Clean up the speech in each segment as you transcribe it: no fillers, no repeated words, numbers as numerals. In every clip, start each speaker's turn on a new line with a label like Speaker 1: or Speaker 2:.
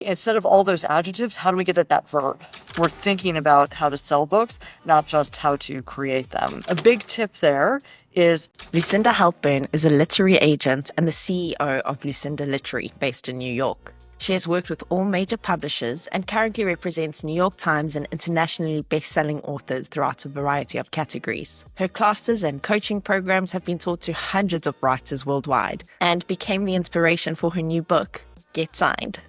Speaker 1: Instead of all those adjectives, how do we get at that verb? We're thinking about how to sell books, not just how to create them. A big tip there is
Speaker 2: Lucinda Halpern is a literary agent and the CEO of Lucinda Literary, based in New York. She has worked with all major publishers and currently represents New York Times and internationally best-selling authors throughout a variety of categories. Her classes and coaching programs have been taught to hundreds of writers worldwide and became the inspiration for her new book, Get Signed.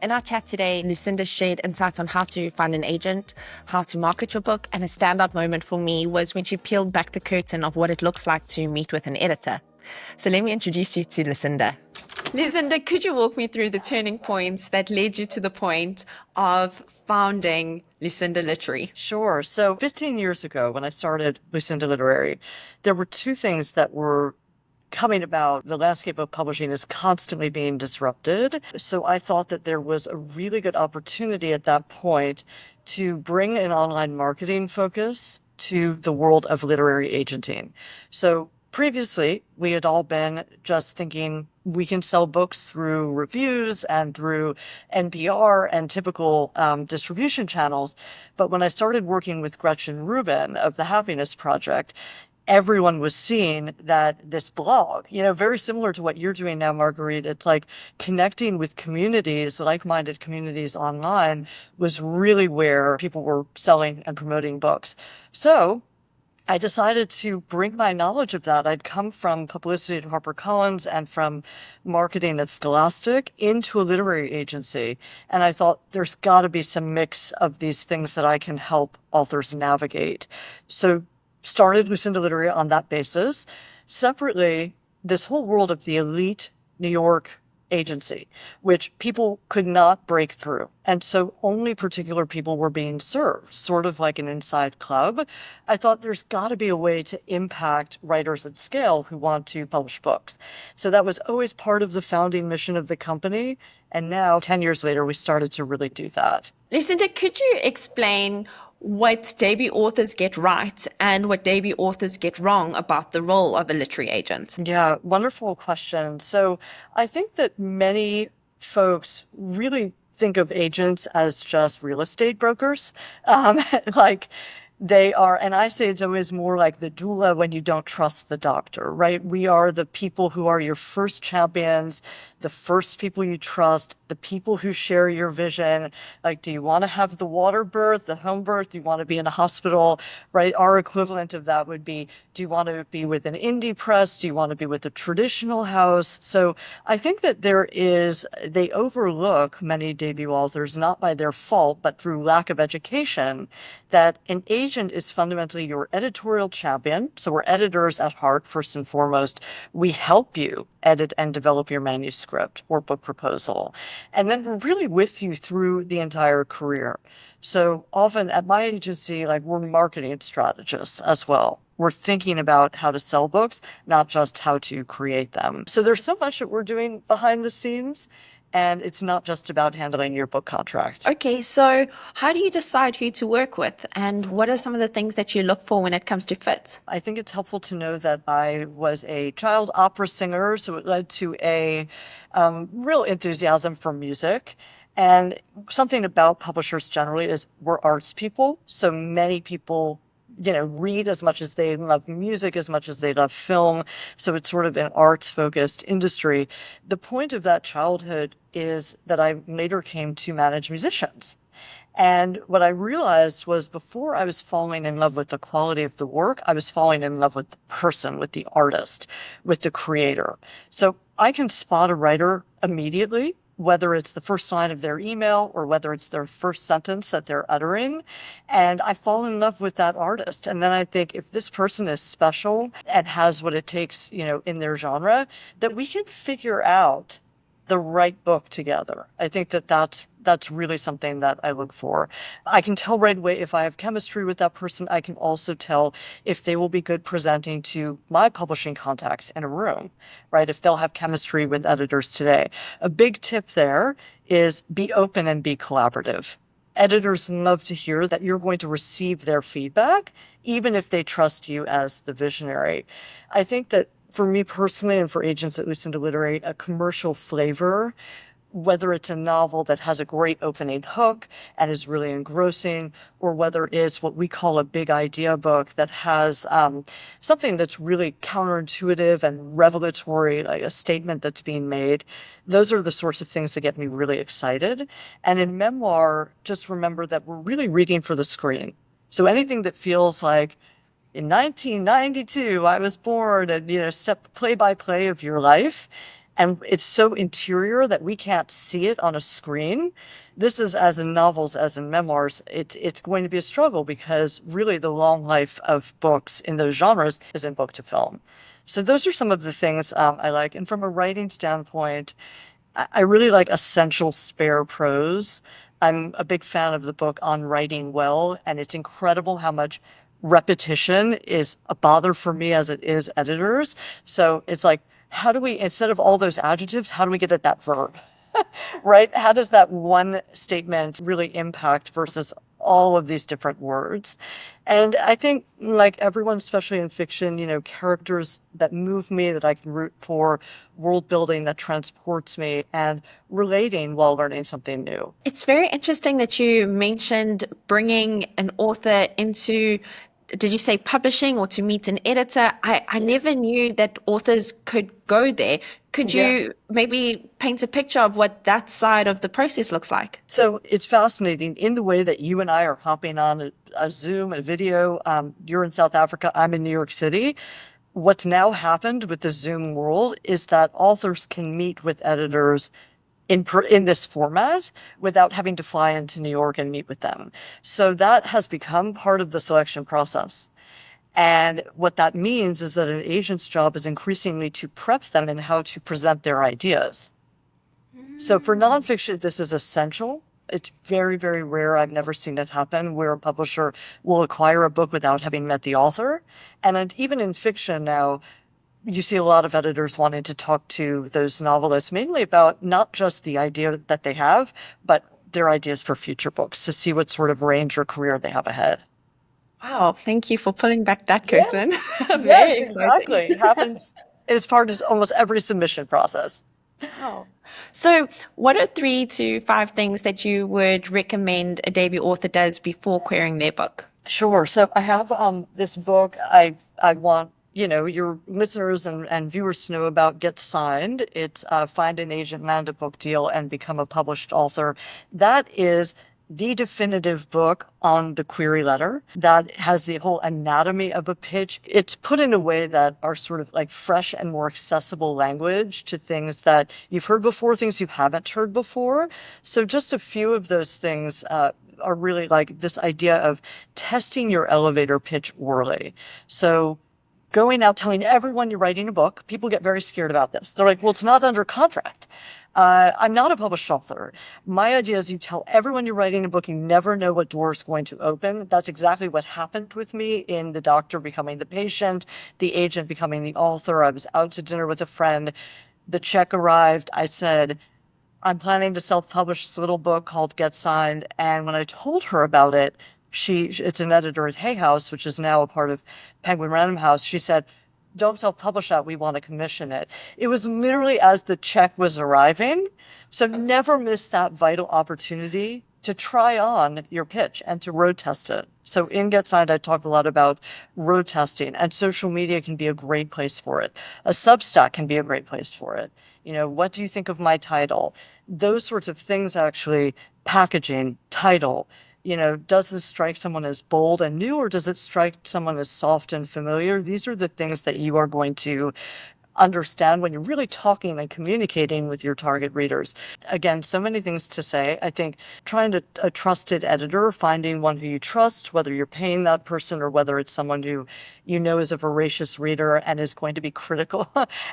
Speaker 2: In our chat today, Lucinda shared insights on how to find an agent, how to market your book, and a standout moment for me was when she peeled back the curtain of what it looks like to meet with an editor. So let me introduce you to Lucinda. Lucinda, could you walk me through the turning points that led you to the point of founding Lucinda Literary?
Speaker 1: Sure. So 15 years ago, when I started Lucinda Literary, there were two things that were coming about. The landscape of publishing is constantly being disrupted. So I thought that there was a really good opportunity at that point to bring an online marketing focus to the world of literary agenting. So previously, we had all been just thinking we can sell books through reviews and through NPR and typical distribution channels. But when I started working with Gretchen Rubin of the Happiness Project, everyone was seeing that this blog, very similar to what you're doing now, Marguerite, it's like connecting with communities, like-minded communities online was really where people were selling and promoting books. So I decided to bring my knowledge of that. I'd come from publicity at HarperCollins and from marketing at Scholastic into a literary agency. And I thought there's got to be some mix of these things that I can help authors navigate. So started Lucinda Literary on that basis. Separately, this whole world of the elite New York agency, which people could not break through. And so only particular people were being served, sort of like an inside club. I thought there's got to be a way to impact writers at scale who want to publish books. So that was always part of the founding mission of the company. And now, 10 years later, we started to really do that.
Speaker 2: Lucinda, could you explain what debut authors get right and what debut authors get wrong about the role of a literary agent?
Speaker 1: Yeah, wonderful question. So I think that many folks really think of agents as just real estate brokers. Like they are, and I say it's always more like the doula when you don't trust the doctor, right? We are the people who are your first champions, the first people you trust, the people who share your vision. Like, do you want to have the water birth, the home birth? Do you want to be in a hospital, right? Our equivalent of that would be, do you want to be with an indie press? Do you want to be with a traditional house? So I think that they overlook many debut authors, not by their fault, but through lack of education, that an agent is fundamentally your editorial champion. So we're editors at heart, first and foremost. We help you edit and develop your manuscript or book proposal. And then we're really with you through the entire career. So often at my agency, like we're marketing strategists as well. We're thinking about how to sell books, not just how to create them. So there's so much that we're doing behind the scenes. And it's not just about handling your book contract.
Speaker 2: Okay, so how do you decide who to work with and what are some of the things that you look for when it comes to fit?
Speaker 1: I think it's helpful to know that I was a child opera singer, so it led to a real enthusiasm for music. And something about publishers generally is we're arts people. So many people read as much as they love music, as much as they love film. So it's sort of an arts-focused industry. The point of that childhood is that I later came to manage musicians. And what I realized was before I was falling in love with the quality of the work, I was falling in love with the person, with the artist, with the creator. So I can spot a writer immediately, whether it's the first line of their email or whether it's their first sentence that they're uttering. And I fall in love with that artist. And then I think if this person is special and has what it takes, in their genre, that we can figure out the right book together. I think that that's really something that I look for. I can tell right away if I have chemistry with that person. I can also tell if they will be good presenting to my publishing contacts in a room, right? If they'll have chemistry with editors today. A big tip there is be open and be collaborative. Editors love to hear that you're going to receive their feedback, even if they trust you as the visionary. I think that for me personally and for agents at Lucinda Literary, a commercial flavor whether it's a novel that has a great opening hook and is really engrossing, or whether it's what we call a big idea book that has something that's really counterintuitive and revelatory, like a statement that's being made. Those are the sorts of things that get me really excited. And in memoir, just remember that we're really reading for the screen. So anything that feels like, in 1992, I was born, and, step play by play of your life. And it's so interior that we can't see it on a screen. This is, as in novels, as in memoirs, it's going to be a struggle because really the long life of books in those genres is in book to film. So those are some of the things I like. And from a writing standpoint, I really like essential spare prose. I'm a big fan of the book On Writing Well, and it's incredible how much repetition is a bother for me as it is editors. So it's like, how do we, instead of all those adjectives, how do we get at that verb? Right? How does that one statement really impact versus all of these different words? And I think, like everyone, especially in fiction, characters that move me, that I can root for, world building that transports me, and relating while learning something new.
Speaker 2: It's very interesting that you mentioned bringing an author into, did you say publishing, or to meet an editor? I never knew that authors could go there. Could you maybe paint a picture of what that side of the process looks like?
Speaker 1: So it's fascinating in the way that you and I are hopping on a Zoom, a video. You're in South Africa, I'm in New York City. What's now happened with the Zoom world is that authors can meet with editors in this format without having to fly into New York and meet with them. So that has become part of the selection process. And what that means is that an agent's job is increasingly to prep them in how to present their ideas. So for nonfiction, this is essential. It's very, very rare. I've never seen it happen where a publisher will acquire a book without having met the author. And even in fiction now, you see a lot of editors wanting to talk to those novelists, mainly about not just the idea that they have, but their ideas for future books to see what sort of range or career they have ahead.
Speaker 2: Wow, thank you for pulling back that curtain. Very
Speaker 1: Yes,
Speaker 2: exciting.
Speaker 1: exactly. It happens as part of almost every submission process.
Speaker 2: Wow. So, what are 3 to 5 things that you would recommend a debut author does before querying their book?
Speaker 1: Sure. So I have this book I want your listeners and viewers to know about. Get Signed. It's Find an Agent, Land a Book Deal, and Become a Published Author. That is the definitive book on the query letter that has the whole anatomy of a pitch. It's put in a way that are sort of like fresh and more accessible language to things that you've heard before, things you haven't heard before. So just a few of those things are really like this idea of testing your elevator pitch orally. So going out telling everyone you're writing a book, people get very scared about this. They're like, well, it's not under contract. I'm not a published author. My idea is you tell everyone you're writing a book, you never know what door is going to open. That's exactly what happened with me in The Doctor becoming the patient, The Agent becoming the author. I was out to dinner with a friend. The check arrived. I said, I'm planning to self-publish this little book called Get Signed. And when I told her about it, it's an editor at Hay House, which is now a part of Penguin Random House. She said, don't self-publish that. We want to commission it. It was literally as the check was arriving. So never miss that vital opportunity to try on your pitch and to road test it. So in Get Signed, I talk a lot about road testing, and social media can be a great place for it. A Substack can be a great place for it. What do you think of my title? Those sorts of things, actually, packaging, title. Does this strike someone as bold and new, or does it strike someone as soft and familiar? These are the things that you are going to understand when you're really talking and communicating with your target readers. Again, so many things to say. I think trying a trusted editor, finding one who you trust, whether you're paying that person or whether it's someone who is a voracious reader and is going to be critical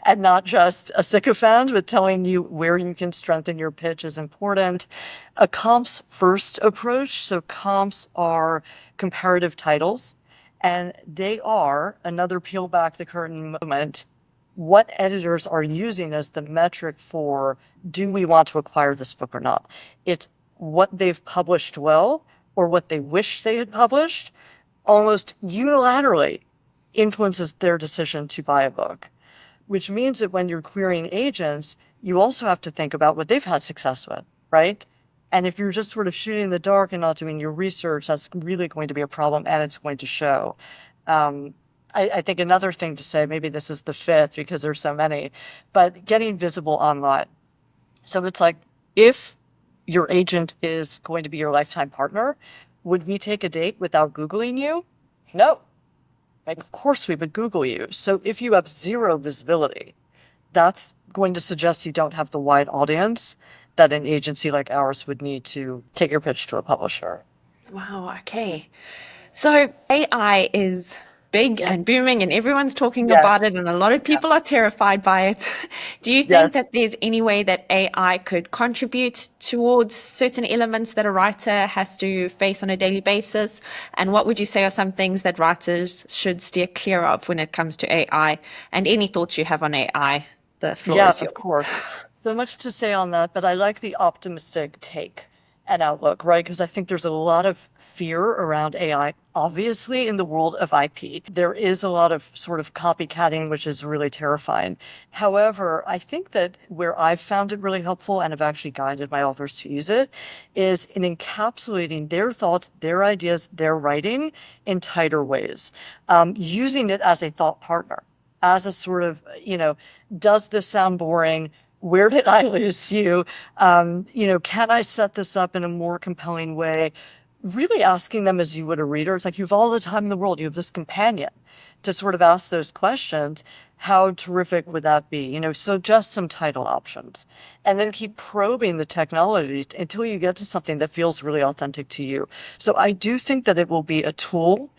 Speaker 1: and not just a sycophant, but telling you where you can strengthen your pitch is important. A comps first approach. So comps are comparative titles, and they are another peel back the curtain moment. What editors are using as the metric for, do we want to acquire this book or not? It's what they've published well or what they wish they had published almost unilaterally influences their decision to buy a book, which means that when you're querying agents, you also have to think about what they've had success with, right? And if you're just sort of shooting in the dark and not doing your research, that's really going to be a problem and it's going to show. Um, I think another thing to say, maybe this is the fifth because there's so many, but getting visible online. So it's like, if your agent is going to be your lifetime partner, would we take a date without Googling you? No. Like, of course we would Google you. So if you have zero visibility, that's going to suggest you don't have the wide audience that an agency like ours would need to take your pitch to a publisher.
Speaker 2: Wow, okay. So AI is big and
Speaker 1: Yes.
Speaker 2: booming and everyone's talking about
Speaker 1: Yes.
Speaker 2: it and a lot of
Speaker 1: Yeah.
Speaker 2: people are terrified by it. Do you think
Speaker 1: Yes.
Speaker 2: that there's any way that AI could contribute towards certain elements that a writer has to face on a daily basis? And what would you say are some things that writers should steer clear of when it comes to AI? And any thoughts you have on AI? The floor
Speaker 1: Yeah,
Speaker 2: is
Speaker 1: of
Speaker 2: yours.
Speaker 1: course. So much to say on that, but I like the optimistic take and outlook, right? Because I think there's a lot of fear around AI. Obviously, in the world of IP, there is a lot of sort of copycatting, which is really terrifying. However, I think that where I've found it really helpful and have actually guided my authors to use it is in encapsulating their thoughts, their ideas, their writing in tighter ways, using it as a thought partner, as a sort of, does this sound boring? Where did I lose you? Can I set this up in a more compelling way? Really asking them as you would a reader. It's like you have all the time in the world. You have this companion to sort of ask those questions. How terrific would that be? So just some title options. And then keep probing the technology until you get to something that feels really authentic to you. So I do think that it will be a tool.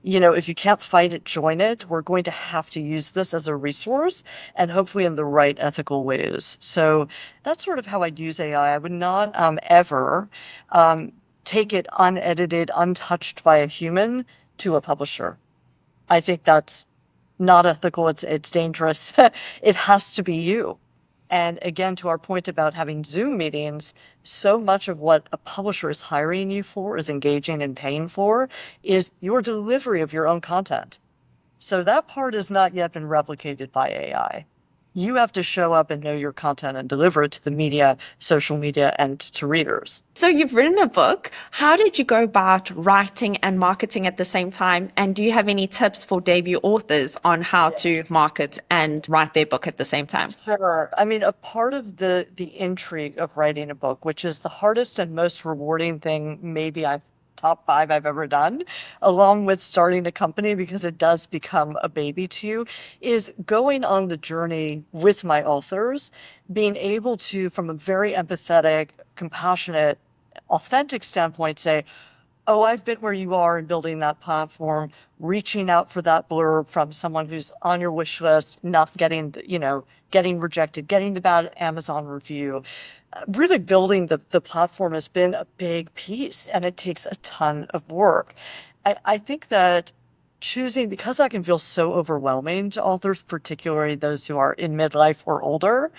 Speaker 1: If you can't fight it, join it. We're going to have to use this as a resource and hopefully in the right ethical ways. So that's sort of how I'd use AI. I would not ever take it unedited, untouched by a human to a publisher. I think that's not ethical. It's dangerous. It has to be you. And again, to our point about having Zoom meetings, so much of what a publisher is hiring you for, is engaging and paying for, is your delivery of your own content. So that part has not yet been replicated by AI. You have to show up and know your content and deliver it to the media, social media, and to readers.
Speaker 2: So you've written a book. How did you go about writing and marketing at the same time? And do you have any tips for debut authors on how to market and write their book at the same time?
Speaker 1: Sure. I mean, a part of the intrigue of writing a book, which is the hardest and most rewarding thing maybe top five I've ever done, along with starting a company because it does become a baby to you, is going on the journey with my authors, being able to, from a very empathetic, compassionate, authentic standpoint, say, oh, I've been where you are in building that platform, reaching out for that blurb from someone who's on your wish list, not getting, getting rejected, getting the bad Amazon review. Really building the platform has been a big piece and it takes a ton of work. I think that choosing, because that can feel so overwhelming to authors, particularly those who are in midlife or older,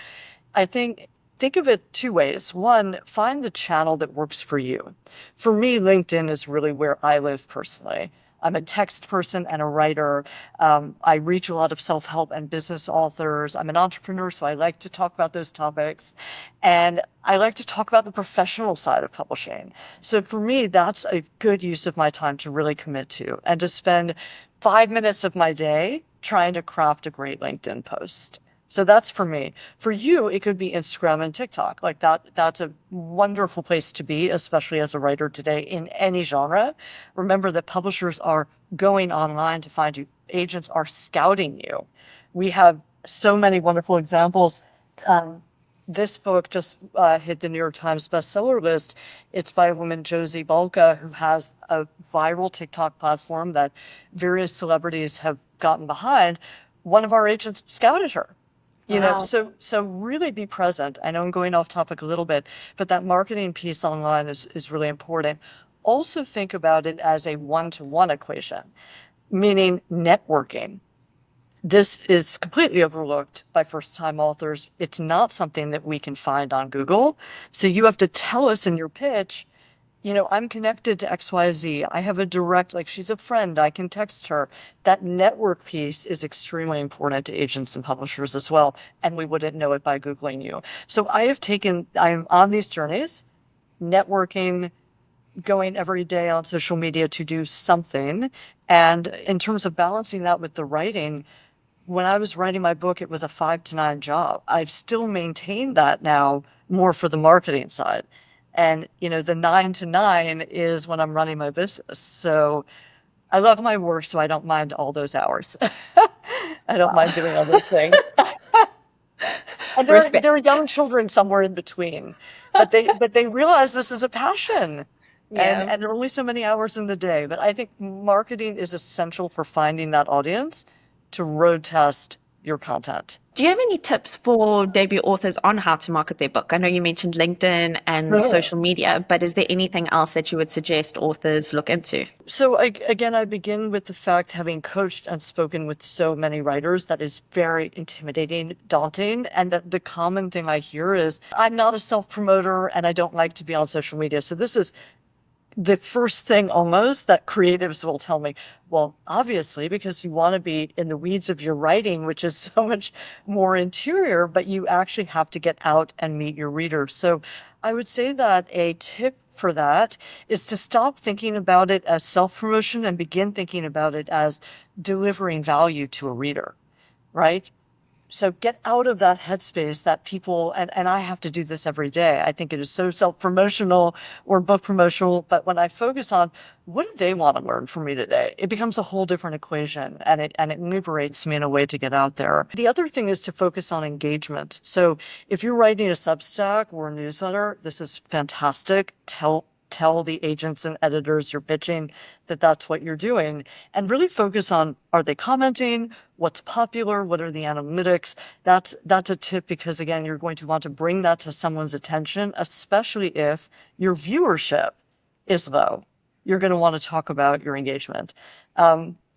Speaker 1: I think of it two ways. One, find the channel that works for you. For me, LinkedIn is really where I live personally. I'm a text person and a writer. I reach a lot of self-help and business authors. I'm an entrepreneur, so I like to talk about those topics. And I like to talk about the professional side of publishing. So for me, that's a good use of my time to really commit to and to spend 5 minutes of my day trying to craft a great LinkedIn post. So that's for me. For you, it could be Instagram and TikTok. Like that's a wonderful place to be, especially as a writer today in any genre. Remember that publishers are going online to find you. Agents are scouting you. We have so many wonderful examples. This book just hit the New York Times bestseller list. It's by a woman, Josie Balka, who has a viral TikTok platform that various celebrities have gotten behind. One of our agents scouted her.
Speaker 2: Wow.
Speaker 1: So really be present. I know I'm going off topic a little bit, but that marketing piece online is really important. Also think about it as a one-to-one equation, meaning networking. This is completely overlooked by first-time authors. It's not something that we can find on Google. So you have to tell us in your pitch, I'm connected to XYZ. I have a direct, like, she's a friend. I can text her. That network piece is extremely important to agents and publishers as well. And we wouldn't know it by Googling you. So I'm on these journeys, networking, going every day on social media to do something. And in terms of balancing that with the writing, when I was writing my book, it was a 5 to 9 job. I've still maintained that now more for the marketing side. And, the 9 to 9 is when I'm running my business. So I love my work, so I don't mind all those hours. I don't mind doing other things. And
Speaker 2: Respect.
Speaker 1: there are young children somewhere in between, but they realize this is a passion.
Speaker 2: Yeah.
Speaker 1: And there are only so many hours in the day. But I think marketing is essential for finding that audience to road test your content.
Speaker 2: Do you have any tips for debut authors on how to market their book? I know you mentioned LinkedIn and social media, but is there anything else that you would suggest authors look into?
Speaker 1: So I begin with the fact, having coached and spoken with so many writers, that is very intimidating, daunting. And that the common thing I hear is, I'm not a self-promoter and I don't like to be on social media. So this is the first thing almost that creatives will tell me. Well, obviously, because you want to be in the weeds of your writing, which is so much more interior, but you actually have to get out and meet your readers. So I would say that a tip for that is to stop thinking about it as self-promotion and begin thinking about it as delivering value to a reader, right? So get out of that headspace that people, and I have to do this every day. I think it is so self-promotional or book promotional, but when I focus on what do they want to learn from me today, it becomes a whole different equation, and it liberates me in a way to get out there. The other thing is to focus on engagement. So if you're writing a Substack or a newsletter, this is fantastic. Tell the agents and editors you're pitching that that's what you're doing, and really focus on, are they commenting? What's popular? What are the analytics? That's a tip, because again, you're going to want to bring that to someone's attention, especially if your viewership is low. You're going to want to talk about your engagement.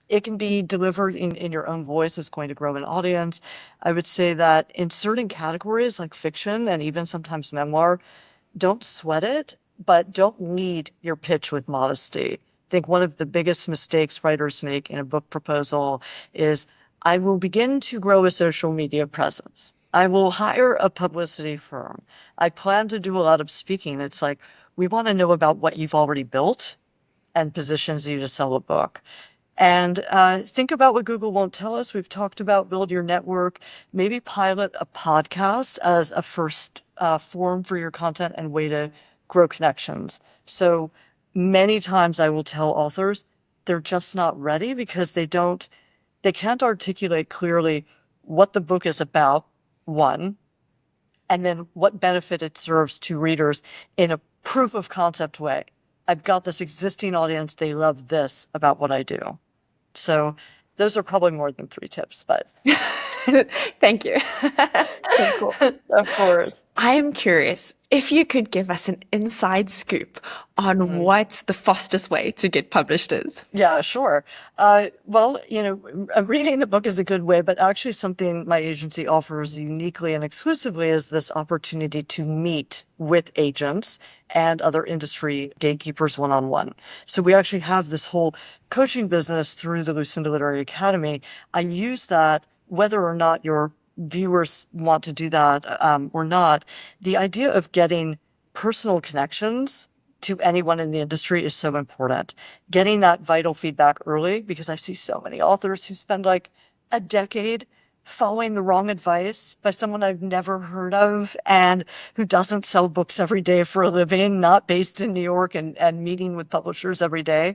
Speaker 1: It can be delivered in your own voice. It's going to grow an audience. I would say that in certain categories like fiction and even sometimes memoir, don't sweat it, but don't lead your pitch with modesty. I think one of the biggest mistakes writers make in a book proposal is, I will begin to grow a social media presence. I will hire a publicity firm. I plan to do a lot of speaking. It's like, we want to know about what you've already built and positions you to sell a book. And think about what Google won't tell us. We've talked about build your network, maybe pilot a podcast as a first form for your content and way to grow connections. So many times I will tell authors they're just not ready because they can't articulate clearly what the book is about, one, and then what benefit it serves to readers in a proof of concept way. I've got this existing audience. They love this about what I do. So those are probably more than 3 tips, but
Speaker 2: Thank you.
Speaker 1: of course.
Speaker 2: I am curious if you could give us an inside scoop on what the fastest way to get published is.
Speaker 1: Yeah, sure. Well, reading the book is a good way, but actually something my agency offers uniquely and exclusively is this opportunity to meet with agents and other industry gatekeepers one-on-one. So we actually have this whole coaching business through the Lucinda Literary Academy. I use that whether or not your viewers want to do that or not. The idea of getting personal connections to anyone in the industry is so important. Getting that vital feedback early, because I see so many authors who spend like a decade following the wrong advice by someone I've never heard of and who doesn't sell books every day for a living, not based in New York and meeting with publishers every day.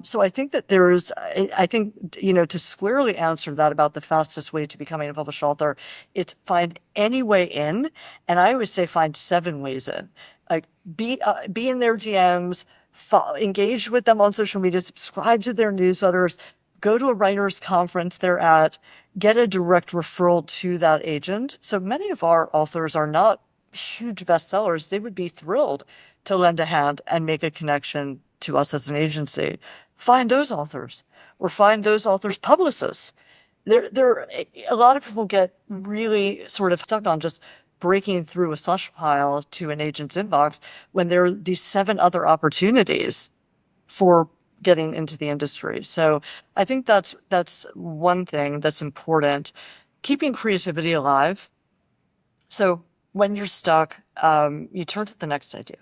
Speaker 1: So I think that to squarely answer that about the fastest way to becoming a published author, it's find any way in. And I always say find 7 ways in. Like be in their DMs, engage with them on social media, subscribe to their newsletters, go to a writer's conference they're at, get a direct referral to that agent. So many of our authors are not huge bestsellers. They would be thrilled to lend a hand and make a connection to us as an agency. Find those authors, or find those authors' publicists. A lot of people get really sort of stuck on just breaking through a slush pile to an agent's inbox when there are these 7 other opportunities for getting into the industry. So I think that's one thing that's important. Keeping creativity alive. So when you're stuck, you turn to the next idea.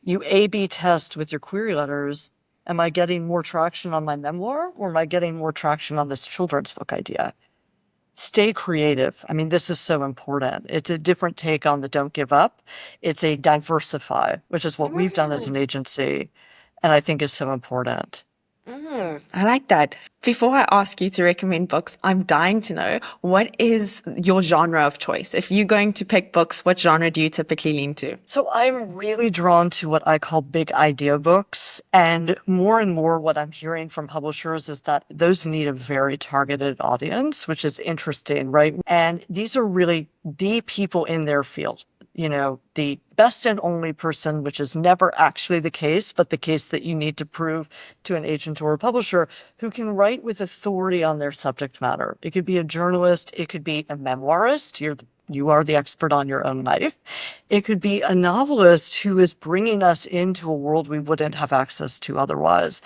Speaker 1: You A/B test with your query letters. Am I getting more traction on my memoir, or am I getting more traction on this children's book idea? Stay creative. I mean, this is so important. It's a different take on the don't give up. It's a diversify, which is what we've done as an agency, and I think is so important.
Speaker 2: I like that. Before I ask you to recommend books, I'm dying to know, what is your genre of choice? If you're going to pick books, what genre do you typically lean to?
Speaker 1: So I'm really drawn to what I call big idea books. And more what I'm hearing from publishers is that those need a very targeted audience, which is interesting, right? And these are really the people in their field. You know, the best and only person, which is never actually the case, but the case that you need to prove to an agent or a publisher, who can write with authority on their subject matter. It could be a journalist. It could be a memoirist. You are the expert on your own life. It could be a novelist who is bringing us into a world we wouldn't have access to otherwise.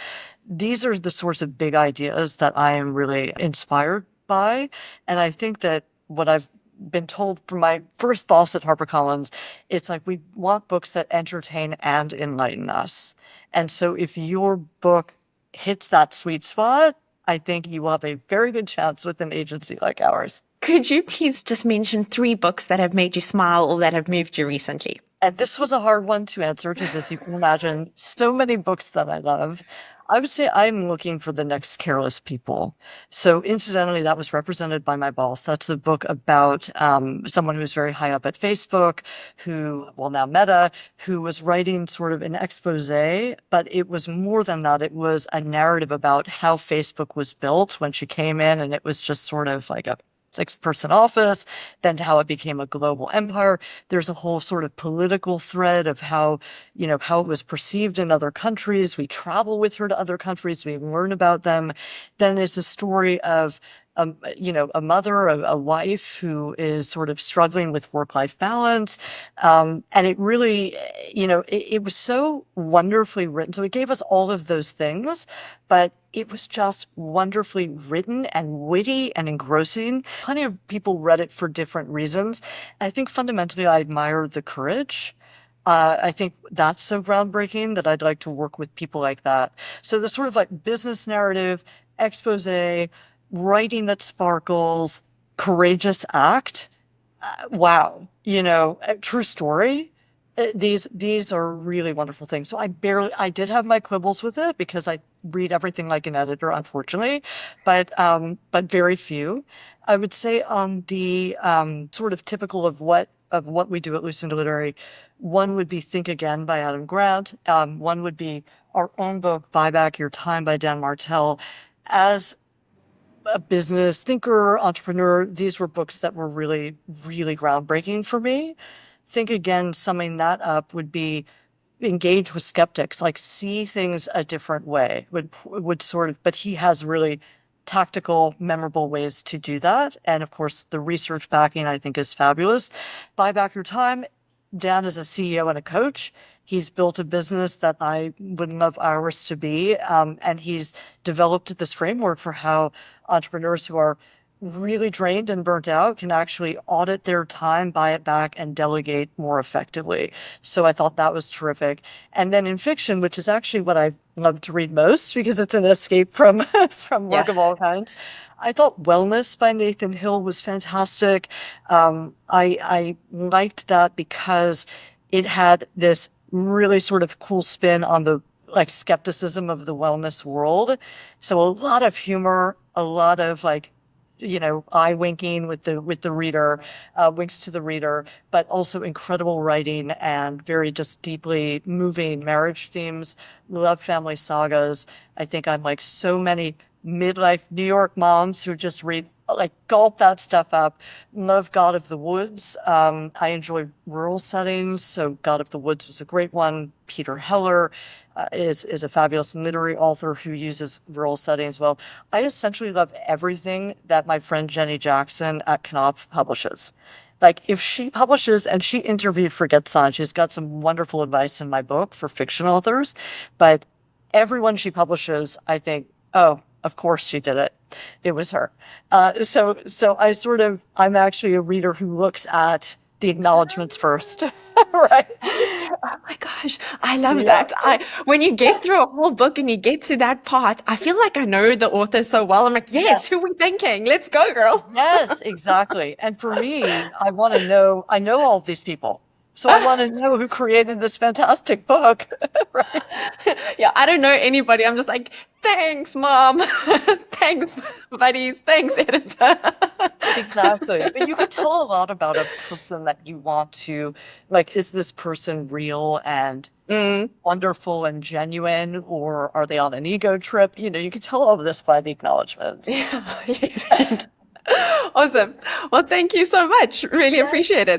Speaker 1: These are the sorts of big ideas that I am really inspired by. And I think that what I've been told from my first boss at HarperCollins, it's like, we want books that entertain and enlighten us. And so if your book hits that sweet spot, I think you will have a very good chance with an agency like ours.
Speaker 2: Could you please just mention 3 books that have made you smile or that have moved you recently?
Speaker 1: And this was a hard one to answer because, as you can imagine, so many books that I love. I would say I'm looking for the next Careless People. So incidentally, that was represented by my boss. That's the book about someone who was very high up at Facebook, now Meta, who was writing sort of an expose, but it was more than that. It was a narrative about how Facebook was built when she came in, and it was just sort of like a 6-person office, then to how it became a global empire. There's a whole sort of political thread of how it was perceived in other countries. We travel with her to other countries. We learn about them. Then it's a story of a mother, a wife who is sort of struggling with work-life balance. And it really, it was so wonderfully written. So it gave us all of those things, but it was just wonderfully written and witty and engrossing. Plenty of people read it for different reasons. I think fundamentally I admire the courage. I think that's so groundbreaking that I'd like to work with people like that. So the sort of like business narrative, expose, writing that sparkles, courageous act. Wow. A true story. These are really wonderful things. So I did have my quibbles with it because I read everything like an editor, unfortunately, but very few. I would say on the sort of typical of what we do at Lucinda Literary, one would be Think Again by Adam Grant. One would be our own book, Buy Back Your Time by Dan Martell. As a business thinker, entrepreneur, these were books that were really, really groundbreaking for me. Think Again, summing that up, would be engage with skeptics, like see things a different way, would sort of, but he has really tactical, memorable ways to do that. And of course, the research backing, I think, is fabulous. Buy Back Your Time. Dan is a CEO and a coach. He's built a business that I would love ours to be. And he's developed this framework for how entrepreneurs who are really drained and burnt out can actually audit their time, buy it back, and delegate more effectively. So I thought that was terrific. And then in fiction, which is actually what I love to read most because it's an escape from work of all kinds, I thought Wellness by Nathan Hill was fantastic. I liked that because it had this really sort of cool spin on the skepticism of the wellness world. So a lot of humor, a lot of eye winking with the reader, winks to the reader, but also incredible writing and very just deeply moving marriage themes. Love family sagas. I think I'm like so many midlife New York moms who just gulp that stuff up. Love God of the Woods. I enjoy rural settings, so God of the Woods was a great one. Peter Heller is a fabulous literary author who uses rural settings well. I essentially love everything that my friend Jenny Jackson at Knopf publishes. Like if she publishes, and she interviewed for Get Signed, she's got some wonderful advice in my book for fiction authors, but everyone she publishes, I think, oh, of course she did it. It was her. So I'm actually a reader who looks at the acknowledgments first, right?
Speaker 2: Oh my gosh, I love
Speaker 1: Yeah.
Speaker 2: that. When you get through a whole book and you get to that part, I feel like I know the author so well. I'm like, yes,
Speaker 1: Yes.
Speaker 2: who we thinking? Let's go, girl.
Speaker 1: Yes, exactly. And for me, I want to know, I know all of these people. So I want to know who created this fantastic book. Right?
Speaker 2: Yeah, I don't know anybody. I'm just like, thanks, mom. Thanks, buddies. Thanks, editor.
Speaker 1: Exactly. But you can tell a lot about a person that you want to, like, is this person real and wonderful and genuine, or are they on an ego trip? You can tell all of this by the acknowledgments.
Speaker 2: Yeah, exactly. Awesome. Well, thank you so much. Really appreciate it.